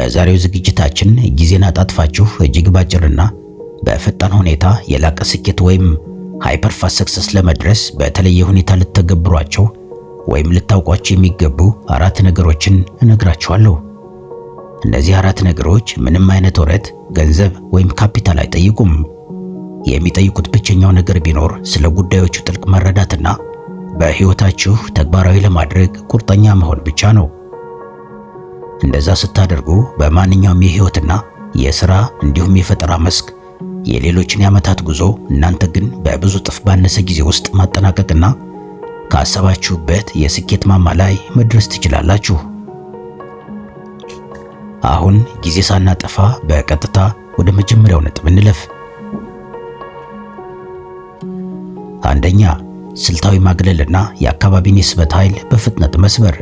በዛሬው ዝግጅታችን ጊዜን አጣጥፋችሁ እጅግ ባጭርና በፈጣን ሁኔታ የላቀ ስኬት ወይም ሃይፐር ፋስት ሰክሰስ ለመድረስ በተለየ ሁኔታ ልትተገብሯቸው ወይም ልታውቋቸው የሚገቡ 4 ነገሮችን እነግራችኋለሁ። እነዚህ 4 ነገሮች ምንም አይነት ወረት፣ ገንዘብ ወይም ካፒታል አይጠይቁም። የሚጠይቁት ብቸኛው ነገር ቢኖር ስለ ጉዳዮቹ ጥልቅ መረዳትና በህይወታችሁ ተግባራዊ ለማድረግ ቁርጠኛ መሆን ብቻ ነው። እንደዛ ስታደርጉ በማንኛውም የህይወትና የሥራ እንዲሁም የፈጠራ መስክ የሌሎችን የዓመታት ጉዞ እናንተ ግን በብዙ ጥፍ ባነሰ ጊዜ ውስጥ ማጠናቀቅና ካሰባችሁበት የስኬት ማማ ላይ መድረስ ትችላላችሁ። አሁን ጊዜ ሳናጠፋ በቀጥታ ወደ መጀመሪያው ነጥብ እንለፍ። አንደኛ፣ ስልታዊ ማግለልና የአካባቢን የስበት ኃይል በፍጥነት መስበር።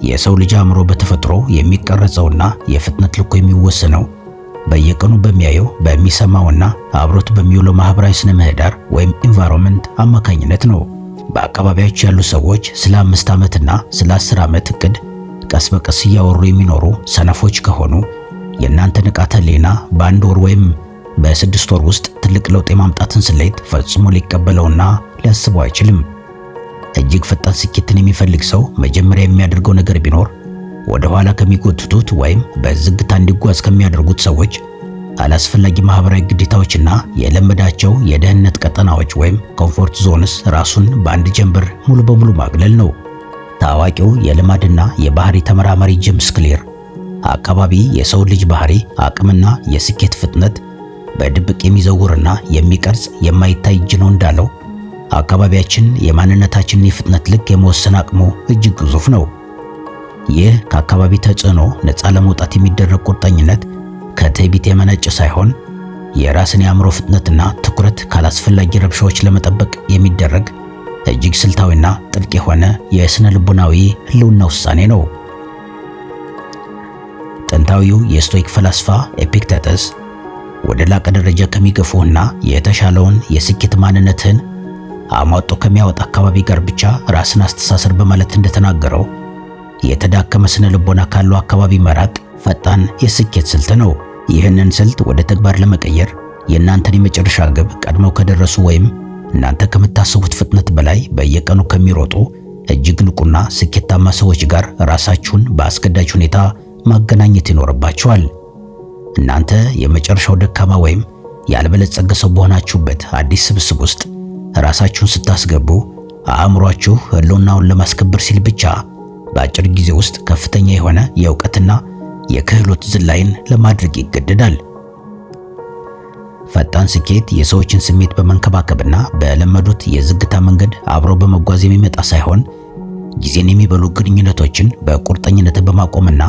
የሰው ልጅ አእምሮ በተፈጥሮ የሚቀረጸውና የፍጥነት ልኩ የሚወሰነው በየቀኑ በሚያየው በሚሰማውና አብሮት በሚውለው ማህበራዊ ስነ ምህዳር ወይም ኢንቫይሮንመንት አማካኝነት ነው። በአካባቢያችሁ ያሉ ሰዎች ስለ 5 ዓመትና ስለ 10 ዓመት እቅድ ቀስ በቀስ እያወሩ የሚኖሩ ሰነፎች ከሆኑ የእናንተ ንቃተ ህሊና በአንድ ወር ወይም በ6 ወር ውስጥ ትልቅ ለውጥ የማምጣትን ስሌት ፈጽሞ ሊቀበለውና ሊያስበው አይችልም። እጅግ ፈጣን ስኬትን የሚፈልግ ሰው መጀመሪያ የሚያደርገው ነገር ቢኖር ወደ ኋላ ከሚጎትቱት ወይም በዝግታ እንዲጓዝ ከሚያደርጉት ሰዎች አላስፈላጊ ማህበራዊ ግዴታዎችና የለመዳቸው የደህንነት ቀጠናዎች ወይም ኮምፎርት ዞንስ ራሱን በአንድ ጀንበር ሙሉ በሙሉ ማግለል ነው። ታዋቂው የልማድና የባህሪ ተመራማሪ ጄምስ ክሊር አካባቢ የሰው ልጅ ባህሪ፣ አቅምና የስኬት ፍጥነት በድብቅ የሚዘውርና የሚቀርጽ የማይታይ እጅ ነው እንዳለው አካባቢያችን የማንነታችንን የፍጥነት ልክ የመወሰን አቅሙ እጅግ ግዙፍ ነው። ይህ ከአካባቢ ተጽዕኖ ነፃ ለመውጣት የሚደረግ ቁርጠኝነት ከትዕቢት የመነጨ ሳይሆን የራስን የአእምሮ ፍጥነትና ትኩረት ካላስፈላጊ ረብሻዎች ለመጠበቅ የሚደረግ እጅግ ስልታዊና ጥልቅ የሆነ የስነ ልቦናዊ ህልውና ውሳኔ ነው። ጥንታዊው የስቶይክ ፈላስፋ ኤፒክቴተስ ወደ ላቀ ደረጃ ከሚገፉና የተሻለውን የስኬት ማንነትን አሟጦ ከሚያወጣ አካባቢ ጋር ብቻ ራስን አስተሳሰር በማለት እንደተናገረው የተዳከመ ስነ ልቦና ካለው አካባቢ መራቅ ፈጣን የስኬት ስልት ነው። ይህንን ስልት ወደ ተግባር ለመቀየር የእናንተን የመጨረሻ ግብ ቀድመው ከደረሱ ወይም እናንተ ከምታስቡት ፍጥነት በላይ በየቀኑ ከሚሮጡ እጅግ ንቁና ስኬታማ ሰዎች ጋር ራሳችሁን በአስገዳጅ ሁኔታ ማገናኘት ይኖርባችኋል። እናንተ የመጨረሻው ደካማ ወይም ያልበለጸገ ሰው በሆናችሁበት አዲስ ስብስብ ውስጥ ራሳችሁን ስታስገቡ አእምሯችሁ ህልውናውን ለማስከበር ሲል ብቻ በአጭር ጊዜ ውስጥ ከፍተኛ የሆነ የእውቀትና የክህሎት ዝላይን ለማድረግ ይገደዳል። ፈጣን ስኬት የሰዎችን ስሜት በመንከባከብና በለመዱት የዝግታ መንገድ አብሮ በመጓዝ የሚመጣ ሳይሆን ጊዜን የሚበሉ ግንኙነቶችን በቁርጠኝነት በማቆምና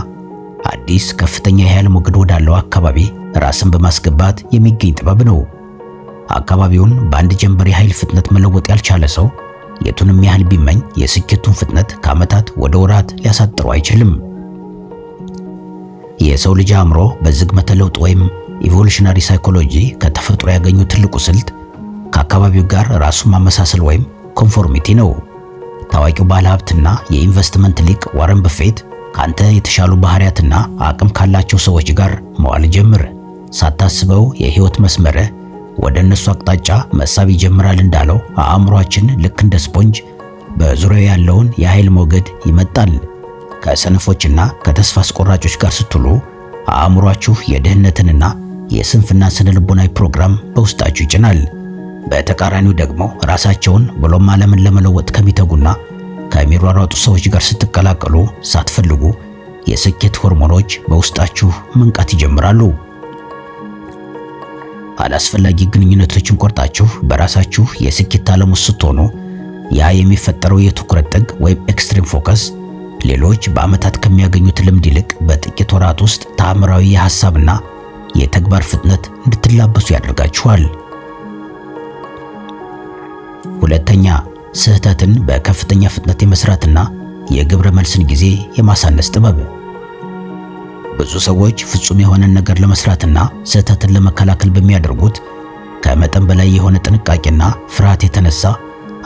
አዲስ ከፍተኛ የኃይል ሞገድ ወዳለው አካባቢ ራስን በማስገባት የሚገኝ ጥበብ ነው። አካባቢውን በአንድ ጀንበር የኃይል ፍጥነት መለወጥ ያልቻለ ሰው የቱንም ያህል ቢመኝ የስኬቱን ፍጥነት ከዓመታት ወደ ወራት ሊያሳጥረው አይችልም። የሰው ልጅ አእምሮ በዝግመተ ለውጥ ወይም ኢቮሉሽናሪ ሳይኮሎጂ ከተፈጥሮ ያገኙ ትልቁ ስልት ከአካባቢው ጋር ራሱን ማመሳሰል ወይም ኮንፎርሚቲ ነው። ታዋቂው ባለሀብትና የኢንቨስትመንት ሊቅ ዋረን በፌት ካንተ የተሻሉ ባህሪያትና አቅም ካላቸው ሰዎች ጋር መዋል ጀምር፣ ሳታስበው የህይወት መስመርህ ወደ እነሱ አቅጣጫ መሳብ ይጀምራል እንዳለው አእምሯችን ልክ እንደ ስፖንጅ በዙሪያው ያለውን የኃይል ሞገድ ይመጣል። ከሰነፎችና ከተስፋ አስቆራጮች ጋር ስትሉ አእምሯችሁ የድህነትንና የስንፍና ስነ ልቦናዊ ፕሮግራም በውስጣችሁ ይጭናል። በተቃራኒው ደግሞ ራሳቸውን ብሎም ዓለምን ለመለወጥ ከሚተጉና ከሚሯሯጡ ሰዎች ጋር ስትቀላቀሉ ሳትፈልጉ የስኬት ሆርሞኖች በውስጣችሁ መንቃት ይጀምራሉ። አላስፈላጊ ግንኙነቶችን ቆርጣችሁ በራሳችሁ የስኬት ዓለም ውስጥ ስትሆኑ ያ የሚፈጠረው የትኩረት ጥግ ወይም ኤክስትሪም ፎከስ ሌሎች በዓመታት ከሚያገኙት ልምድ ይልቅ በጥቂት ወራት ውስጥ ተአምራዊ የሐሳብና የተግባር ፍጥነት እንድትላበሱ ያደርጋችኋል። ሁለተኛ፣ ስህተትን በከፍተኛ ፍጥነት የመስራትና የግብረ መልስን ጊዜ የማሳነስ ጥበብ። ብዙ ሰዎች ፍጹም የሆነን ነገር ለመስራትና ስህተትን ለመከላከል በሚያደርጉት ከመጠን በላይ የሆነ ጥንቃቄና ፍርሃት የተነሳ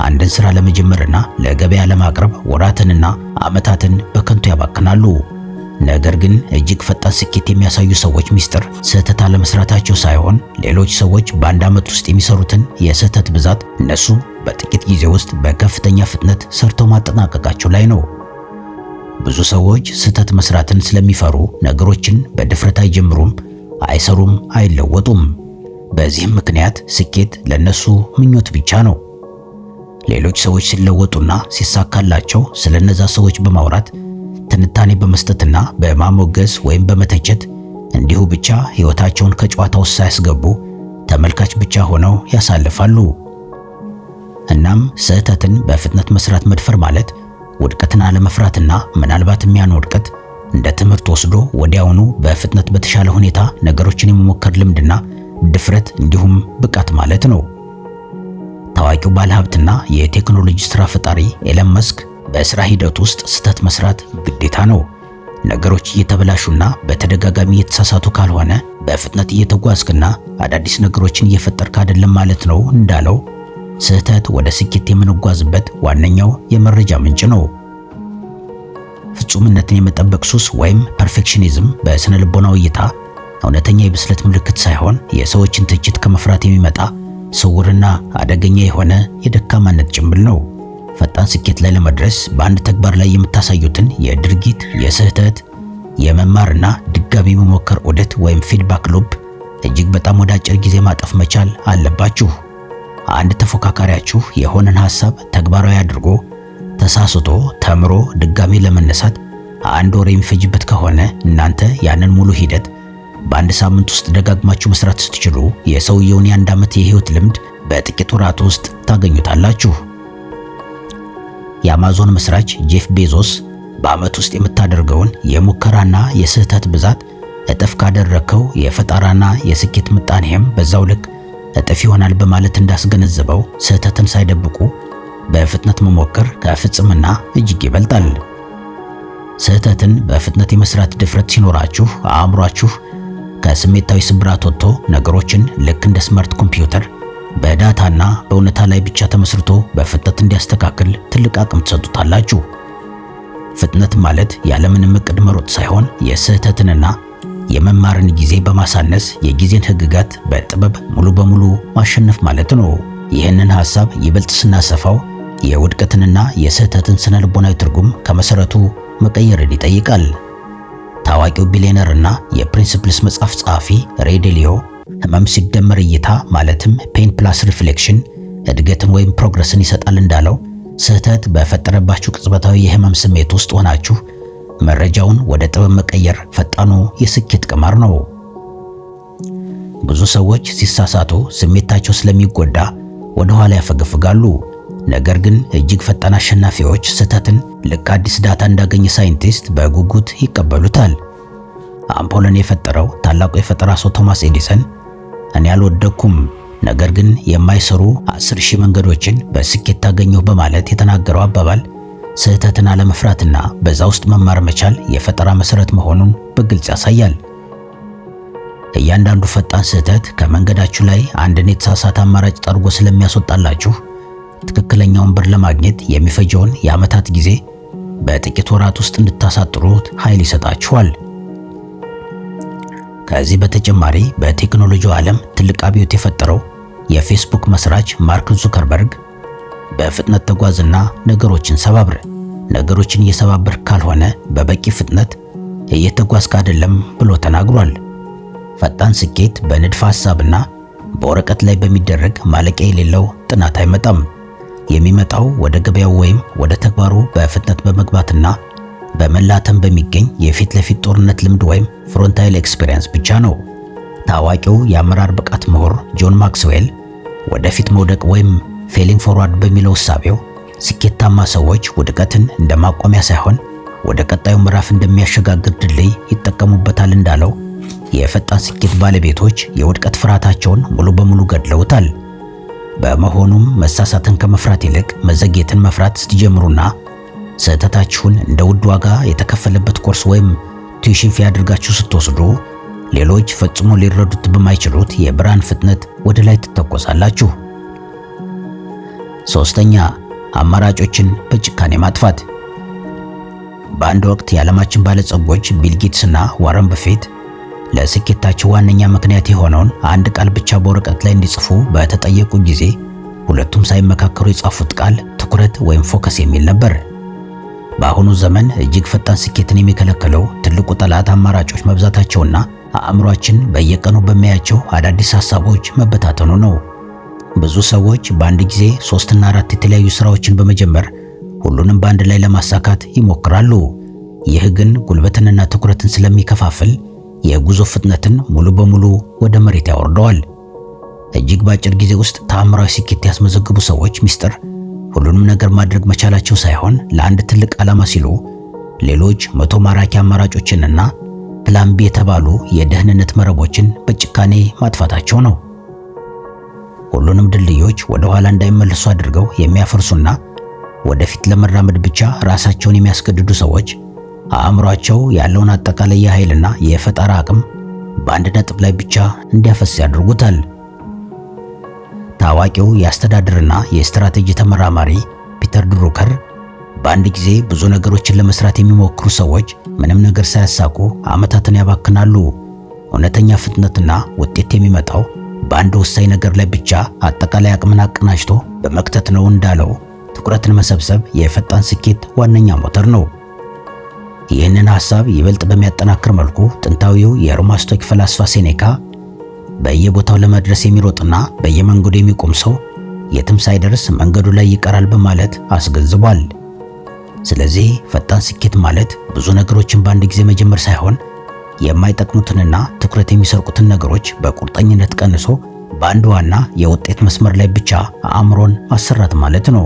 አንድን ስራ ለመጀመርና ለገበያ ለማቅረብ ወራትንና ዓመታትን በከንቱ ያባክናሉ። ነገር ግን እጅግ ፈጣን ስኬት የሚያሳዩ ሰዎች ሚስጥር ስህተት አለመስራታቸው ሳይሆን ሌሎች ሰዎች በአንድ ዓመት ውስጥ የሚሰሩትን የስህተት ብዛት እነሱ በጥቂት ጊዜ ውስጥ በከፍተኛ ፍጥነት ሰርተው ማጠናቀቃቸው ላይ ነው። ብዙ ሰዎች ስህተት መስራትን ስለሚፈሩ ነገሮችን በድፍረት አይጀምሩም፣ አይሰሩም፣ አይለወጡም። በዚህም ምክንያት ስኬት ለነሱ ምኞት ብቻ ነው። ሌሎች ሰዎች ሲለወጡና ሲሳካላቸው ስለነዛ ሰዎች በማውራት ትንታኔ በመስጠትና በማሞገስ ወይም በመተቸት እንዲሁ ብቻ ሕይወታቸውን ከጨዋታ ውስጥ ሳያስገቡ ተመልካች ብቻ ሆነው ያሳልፋሉ። እናም ስህተትን በፍጥነት መስራት መድፈር ማለት ውድቀትን አለመፍራትና ምናልባትም ያን ውድቀት እንደ ትምህርት ወስዶ ወዲያውኑ በፍጥነት በተሻለ ሁኔታ ነገሮችን የመሞከር ልምድና ድፍረት እንዲሁም ብቃት ማለት ነው። ታዋቂው ባለሀብትና የቴክኖሎጂ ስራ ፈጣሪ ኤለን መስክ በስራ ሂደት ውስጥ ስህተት መስራት ግዴታ ነው። ነገሮች እየተበላሹና በተደጋጋሚ እየተሳሳቱ ካልሆነ በፍጥነት እየተጓዝክና አዳዲስ ነገሮችን እየፈጠርክ አይደለም ማለት ነው እንዳለው ስህተት ወደ ስኬት የምንጓዝበት ዋነኛው የመረጃ ምንጭ ነው። ፍጹምነትን የመጠበቅ ሱስ ወይም ፐርፌክሽኒዝም በስነ ልቦናዊ እይታ እውነተኛ የብስለት ምልክት ሳይሆን የሰዎችን ትችት ከመፍራት የሚመጣ ስውርና አደገኛ የሆነ የደካማነት ጭንብል ነው። ፈጣን ስኬት ላይ ለመድረስ በአንድ ተግባር ላይ የምታሳዩትን የድርጊት፣ የስህተት፣ የመማርና ድጋሚ መሞከር ዑደት ወይም ፊድባክ ሉፕ እጅግ በጣም ወደ አጭር ጊዜ ማጠፍ መቻል አለባችሁ። አንድ ተፎካካሪያችሁ የሆነን ሐሳብ ተግባራዊ አድርጎ ተሳስቶ ተምሮ ድጋሚ ለመነሳት 1 ወር የሚፈጅበት ከሆነ እናንተ ያንን ሙሉ ሂደት በአንድ ሳምንት ውስጥ ደጋግማችሁ መስራት ስትችሉ የሰውየውን የ1 ዓመት የህይወት ልምድ በጥቂት ወራት ውስጥ ታገኙታላችሁ። የአማዞን መስራች ጄፍ ቤዞስ በዓመት ውስጥ የምታደርገውን የሙከራና የስህተት ብዛት እጥፍ ካደረከው የፈጠራና የስኬት ምጣኔም በዛው ልክ እጥፍ ይሆናል በማለት እንዳስገነዘበው ስህተትን ሳይደብቁ በፍጥነት መሞከር ከፍጽምና እጅግ ይበልጣል። ስህተትን በፍጥነት የመስራት ድፍረት ሲኖራችሁ አእምሯችሁ ከስሜታዊ ስብራት ወጥቶ ነገሮችን ልክ እንደ ስማርት ኮምፒውተር በዳታና በእውነታ ላይ ብቻ ተመስርቶ በፍጥነት እንዲያስተካክል ትልቅ አቅም ትሰጡታላችሁ። ፍጥነት ማለት ያለምንም እቅድ መሮጥ ሳይሆን የስህተትንና የመማርን ጊዜ በማሳነስ የጊዜን ህግጋት በጥበብ ሙሉ በሙሉ ማሸነፍ ማለት ነው። ይህንን ሐሳብ ይበልጥ ስናሰፋው የውድቀትንና የስህተትን ስነ ልቦናዊ ትርጉም ከመሰረቱ መቀየርን ይጠይቃል። ታዋቂው ቢሊየነርና የፕሪንሲፕልስ መጽሐፍ ጸሐፊ ሬይ ዳሊዮ ህመም ሲደመር እይታ ማለትም ፔን ፕላስ ሪፍሌክሽን እድገትን ወይም ፕሮግረስን ይሰጣል እንዳለው ስህተት በፈጠረባችሁ ቅጽበታዊ የህመም ስሜት ውስጥ ሆናችሁ መረጃውን ወደ ጥበብ መቀየር ፈጣኑ የስኬት ቅማር ነው። ብዙ ሰዎች ሲሳሳቱ ስሜታቸው ስለሚጎዳ ወደ ኋላ ያፈገፍጋሉ። ነገር ግን እጅግ ፈጣን አሸናፊዎች ስህተትን ልክ አዲስ ዳታ እንዳገኘ ሳይንቲስት በጉጉት ይቀበሉታል። አምፖልን የፈጠረው ታላቁ የፈጠራ ሰው ቶማስ ኤዲሰን እኔ አልወደኩም፣ ነገር ግን የማይሰሩ 10,000 መንገዶችን በስኬት ታገኘሁ በማለት የተናገረው አባባል ስህተትን አለመፍራትና በዛ ውስጥ መማር መቻል የፈጠራ መሰረት መሆኑን በግልጽ ያሳያል። እያንዳንዱ ፈጣን ስህተት ከመንገዳችሁ ላይ አንድን የተሳሳተ አማራጭ ጠርጎ ስለሚያስወጣላችሁ ትክክለኛውን በር ለማግኘት የሚፈጀውን የዓመታት ጊዜ በጥቂት ወራት ውስጥ እንድታሳጥሩት ኃይል ይሰጣችኋል። ከዚህ በተጨማሪ በቴክኖሎጂው ዓለም ትልቅ አብዮት የፈጠረው የፌስቡክ መስራች ማርክ ዙከርበርግ በፍጥነት ተጓዝና ነገሮችን ሰባብር፣ ነገሮችን እየሰባበር ካልሆነ በበቂ ፍጥነት እየተጓዝክ አይደለም ብሎ ተናግሯል። ፈጣን ስኬት በንድፈ ሐሳብና በወረቀት ላይ በሚደረግ ማለቂያ የሌለው ጥናት አይመጣም። የሚመጣው ወደ ገበያው ወይም ወደ ተግባሩ በፍጥነት በመግባትና በመላተም በሚገኝ የፊት ለፊት ጦርነት ልምድ ወይም ፍሮንታይል ኤክስፒሪየንስ ብቻ ነው። ታዋቂው የአመራር ብቃት ምሁር ጆን ማክስዌል ወደፊት መውደቅ ወይም ፌሊንግ ፎርዋርድ በሚለው እሳቤው ስኬታማ ሰዎች ውድቀትን እንደ ማቆሚያ ሳይሆን ወደ ቀጣዩ ምዕራፍ እንደሚያሸጋግር ድልድይ ይጠቀሙበታል እንዳለው የፈጣን ስኬት ባለቤቶች የውድቀት ፍርሃታቸውን ሙሉ በሙሉ ገድለውታል። በመሆኑም መሳሳትን ከመፍራት ይልቅ መዘግየትን መፍራት ስትጀምሩና ስህተታችሁን እንደ ውድ ዋጋ የተከፈለበት ኮርስ ወይም ቱዊሽን ፊ አድርጋችሁ ስትወስዱ ሌሎች ፈጽሞ ሊረዱት በማይችሉት የብርሃን ፍጥነት ወደ ላይ ትተኮሳላችሁ። ሶስተኛ፣ አማራጮችን በጭካኔ ማጥፋት። በአንድ ወቅት የዓለማችን ባለጸጎች ቢል ጌትስ እና ዋረን በፌት ለስኬታቸው ዋነኛ ምክንያት የሆነውን አንድ ቃል ብቻ በወረቀት ላይ እንዲጽፉ በተጠየቁ ጊዜ ሁለቱም ሳይመካከሩ የጻፉት ቃል ትኩረት ወይም ፎከስ የሚል ነበር። በአሁኑ ዘመን እጅግ ፈጣን ስኬትን የሚከለክለው ትልቁ ጠላት አማራጮች መብዛታቸውና አእምሯችን በየቀኑ በሚያያቸው አዳዲስ ሐሳቦች መበታተኑ ነው። ብዙ ሰዎች በአንድ ጊዜ 3 እና 4 የተለያዩ ስራዎችን በመጀመር ሁሉንም በአንድ ላይ ለማሳካት ይሞክራሉ። ይህ ግን ጉልበትንና ትኩረትን ስለሚከፋፍል የጉዞ ፍጥነትን ሙሉ በሙሉ ወደ መሬት ያወርደዋል። እጅግ በአጭር ጊዜ ውስጥ ተአምራዊ ስኬት ያስመዘግቡ ሰዎች ሚስጥር ሁሉንም ነገር ማድረግ መቻላቸው ሳይሆን ለአንድ ትልቅ ዓላማ ሲሉ ሌሎች 100 ማራኪ አማራጮችንና ፕላን ቢ የተባሉ የደህንነት መረቦችን በጭካኔ ማጥፋታቸው ነው። ሁሉንም ድልድዮች ወደ ኋላ እንዳይመለሱ አድርገው የሚያፈርሱና ወደፊት ለመራመድ ብቻ ራሳቸውን የሚያስገድዱ ሰዎች አእምሯቸው ያለውን አጠቃላይ የኃይልና የፈጠራ አቅም በአንድ ነጥብ ላይ ብቻ እንዲያፈስ ያደርጉታል። ታዋቂው የአስተዳደርና የስትራቴጂ ተመራማሪ ፒተር ድሩከር በአንድ ጊዜ ብዙ ነገሮችን ለመስራት የሚሞክሩ ሰዎች ምንም ነገር ሳያሳኩ ዓመታትን ያባክናሉ። እውነተኛ ፍጥነትና ውጤት የሚመጣው በአንድ ወሳኝ ነገር ላይ ብቻ አጠቃላይ አቅምን አቀናጅቶ በመክተት ነው እንዳለው ትኩረትን መሰብሰብ የፈጣን ስኬት ዋነኛ ሞተር ነው። ይህንን ሐሳብ ይበልጥ በሚያጠናክር መልኩ ጥንታዊው የሮማ ስቶይክ ፈላስፋ ሴኔካ በየቦታው ለመድረስ የሚሮጥና በየመንገዱ የሚቆም ሰው የትም ሳይደርስ መንገዱ ላይ ይቀራል በማለት አስገንዝቧል። ስለዚህ ፈጣን ስኬት ማለት ብዙ ነገሮችን በአንድ ጊዜ መጀመር ሳይሆን የማይጠቅሙትንና ትኩረት የሚሰርቁትን ነገሮች በቁርጠኝነት ቀንሶ በአንድ ዋና የውጤት መስመር ላይ ብቻ አእምሮን ማሰራት ማለት ነው።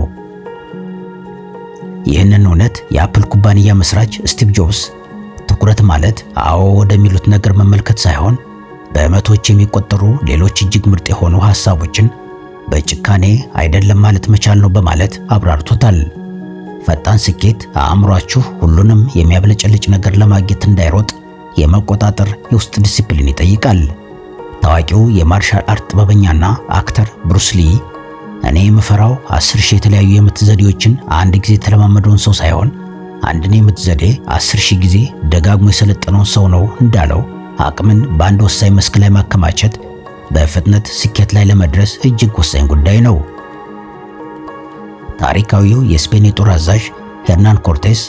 ይህንን እውነት የአፕል ኩባንያ መስራች ስቲቭ ጆብስ ትኩረት ማለት አዎ ወደሚሉት ነገር መመልከት ሳይሆን በመቶዎች የሚቆጠሩ ሌሎች እጅግ ምርጥ የሆኑ ሐሳቦችን በጭካኔ አይደለም ማለት መቻል ነው በማለት አብራርቶታል። ፈጣን ስኬት አእምሯችሁ ሁሉንም የሚያብለጨልጭ ነገር ለማግኘት እንዳይሮጥ የመቆጣጠር የውስጥ ዲሲፕሊን ይጠይቃል። ታዋቂው የማርሻል አርት ጥበበኛና አክተር ብሩስ ሊ እኔ የምፈራው 10,000 የተለያዩ የምት ዘዴዎችን አንድ ጊዜ የተለማመደውን ሰው ሳይሆን አንድን የምት ዘዴ 10,000 ጊዜ ደጋግሞ የሰለጠነውን ሰው ነው እንዳለው አቅምን በአንድ ወሳኝ መስክ ላይ ማከማቸት በፍጥነት ስኬት ላይ ለመድረስ እጅግ ወሳኝ ጉዳይ ነው። ታሪካዊው የስፔን የጦር አዛዥ ሄርናን ኮርቴስ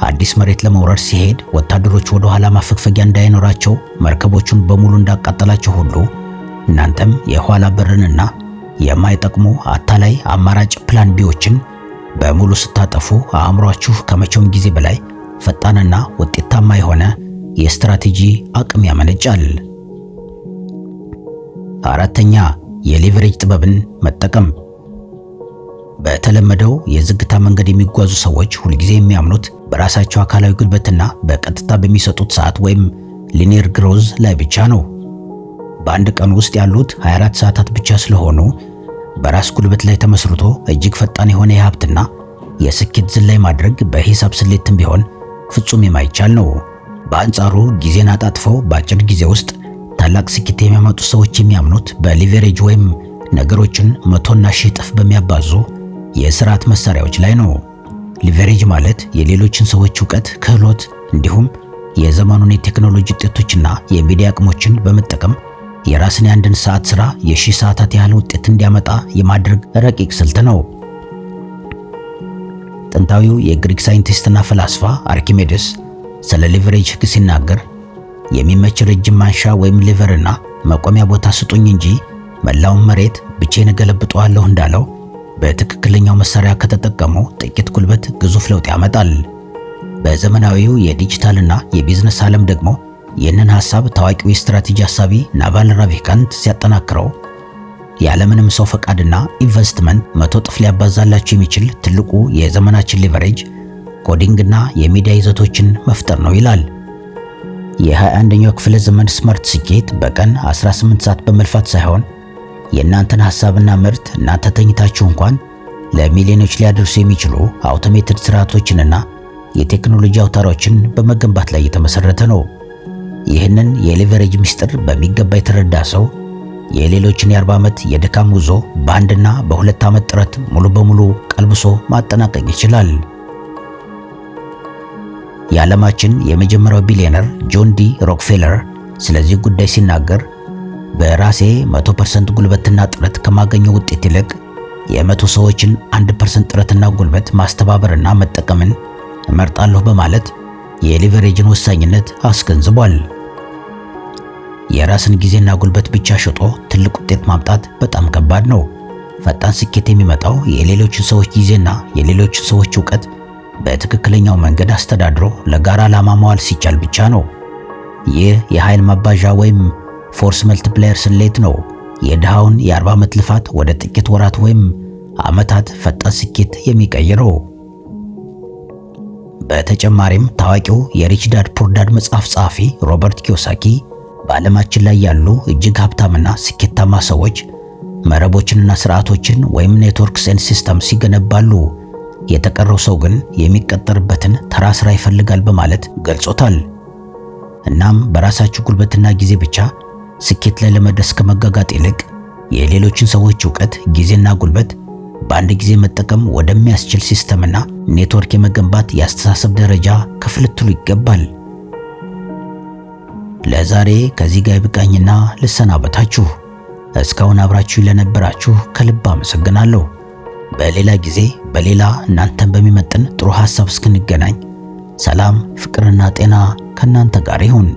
አዲስ መሬት ለመውረር ሲሄድ ወታደሮች ወደ ኋላ ማፈግፈጊያ እንዳይኖራቸው መርከቦቹን በሙሉ እንዳቃጠላቸው ሁሉ እናንተም የኋላ በርንና የማይጠቅሙ አታላይ አማራጭ ፕላን ቢዎችን በሙሉ ስታጠፉ አእምሯችሁ ከመቼውም ጊዜ በላይ ፈጣንና ውጤታማ የሆነ የስትራቴጂ አቅም ያመነጫል። አራተኛ የሌቨሬጅ ጥበብን መጠቀም። በተለመደው የዝግታ መንገድ የሚጓዙ ሰዎች ሁልጊዜ የሚያምኑት በራሳቸው አካላዊ ጉልበትና በቀጥታ በሚሰጡት ሰዓት ወይም ሊኒየር ግሮዝ ላይ ብቻ ነው። በአንድ ቀን ውስጥ ያሉት 24 ሰዓታት ብቻ ስለሆኑ በራስ ጉልበት ላይ ተመስርቶ እጅግ ፈጣን የሆነ የሀብትና የስኬት ዝላይ ማድረግ በሂሳብ ስሌትም ቢሆን ፍጹም የማይቻል ነው። በአንጻሩ ጊዜን አጣጥፈው በአጭር ጊዜ ውስጥ ታላቅ ስኬት የሚያመጡ ሰዎች የሚያምኑት በሊቨሬጅ ወይም ነገሮችን 100 እና 1000 እጥፍ በሚያባዙ የስርዓት መሳሪያዎች ላይ ነው። ሊቨሬጅ ማለት የሌሎችን ሰዎች ዕውቀት፣ ክህሎት እንዲሁም የዘመኑን የቴክኖሎጂ ውጤቶችና የሚዲያ አቅሞችን በመጠቀም የራስን የአንድን ሰዓት ሥራ የ1000 ሰዓታት ያህል ውጤት እንዲያመጣ የማድረግ ረቂቅ ስልት ነው። ጥንታዊው የግሪክ ሳይንቲስትና ፈላስፋ አርኪሜድስ ስለ ሊቨሬጅ ሕግ ሲናገር የሚመች ረጅም ማንሻ ወይም ሊቨርና መቆሚያ ቦታ ስጡኝ እንጂ መላውን መሬት ብቻዬን እገለብጠዋለሁ እንዳለው በትክክለኛው መሳሪያ ከተጠቀሙ ጥቂት ጉልበት ግዙፍ ለውጥ ያመጣል። በዘመናዊው የዲጂታልና የቢዝነስ ዓለም ደግሞ ይህንን ሐሳብ ታዋቂው የስትራቴጂ ሐሳቢ ናቫል ራቪካንት ሲያጠናክረው ያለምንም ሰው ፈቃድና ኢንቨስትመንት 100 እጥፍ ሊያባዛላችሁ የሚችል ትልቁ የዘመናችን ሊቨሬጅ ኮዲንግና የሚዲያ ይዘቶችን መፍጠር ነው ይላል። የ21ኛው ክፍለ ዘመን ስማርት ስኬት በቀን 18 ሰዓት በመልፋት ሳይሆን የእናንተን ሐሳብና ምርት እናንተ ተኝታችሁ እንኳን ለሚሊዮኖች ሊያደርሱ የሚችሉ አውቶሜትድ ስርዓቶችንና የቴክኖሎጂ አውታሮችን በመገንባት ላይ የተመሰረተ ነው። ይህንን የሊቨሬጅ ምስጢር በሚገባ የተረዳ ሰው የሌሎችን የ40 ዓመት የድካም ጉዞ በአንድና በ2 ዓመት ጥረት ሙሉ በሙሉ ቀልብሶ ማጠናቀቅ ይችላል። የዓለማችን የመጀመሪያው ቢሊዮነር ጆን ዲ ሮክፌለር ስለዚህ ጉዳይ ሲናገር በራሴ 100% ጉልበትና ጥረት ከማገኘው ውጤት ይልቅ የ100 ሰዎችን 1% ጥረትና ጉልበት ማስተባበርና መጠቀምን እመርጣለሁ በማለት የሊቨሬጅን ወሳኝነት አስገንዝቧል። የራስን ጊዜና ጉልበት ብቻ ሽጦ ትልቅ ውጤት ማምጣት በጣም ከባድ ነው። ፈጣን ስኬት የሚመጣው የሌሎችን ሰዎች ጊዜና የሌሎችን ሰዎች ዕውቀት በትክክለኛው መንገድ አስተዳድሮ ለጋራ ዓላማ ማዋል ሲቻል ብቻ ነው። ይህ የኃይል ማባዣ ወይም ፎርስ መልቲፕላየር ስሌት ነው የድሃውን የ40 ዓመት ልፋት ወደ ጥቂት ወራት ወይም ዓመታት ፈጣን ስኬት የሚቀይረው። በተጨማሪም ታዋቂው የሪች ዳድ ፑር ዳድ መጽሐፍ ጸሐፊ ሮበርት ኪዮሳኪ በዓለማችን ላይ ያሉ እጅግ ሀብታምና ስኬታማ ሰዎች መረቦችንና ስርዓቶችን ወይም ኔትወርክስ ኤንድ ሲስተምስ ይገነባሉ፣ የተቀረው ሰው ግን የሚቀጠርበትን ተራ ስራ ይፈልጋል በማለት ገልጾታል። እናም በራሳችሁ ጉልበትና ጊዜ ብቻ ስኬት ላይ ለመድረስ ከመጋጋጥ ይልቅ የሌሎችን ሰዎች ዕውቀት፣ ጊዜና ጉልበት በአንድ ጊዜ መጠቀም ወደሚያስችል ሲስተምና ኔትወርክ የመገንባት የአስተሳሰብ ደረጃ ከፍ ልትሉ ይገባል። ለዛሬ ከዚህ ጋር ይብቃኝና ልሰናበታችሁ። እስካሁን አብራችሁ ለነበራችሁ ከልብ አመሰግናለሁ። በሌላ ጊዜ በሌላ እናንተን በሚመጥን ጥሩ ሐሳብ እስክንገናኝ ሰላም፣ ፍቅርና ጤና ከእናንተ ጋር ይሁን።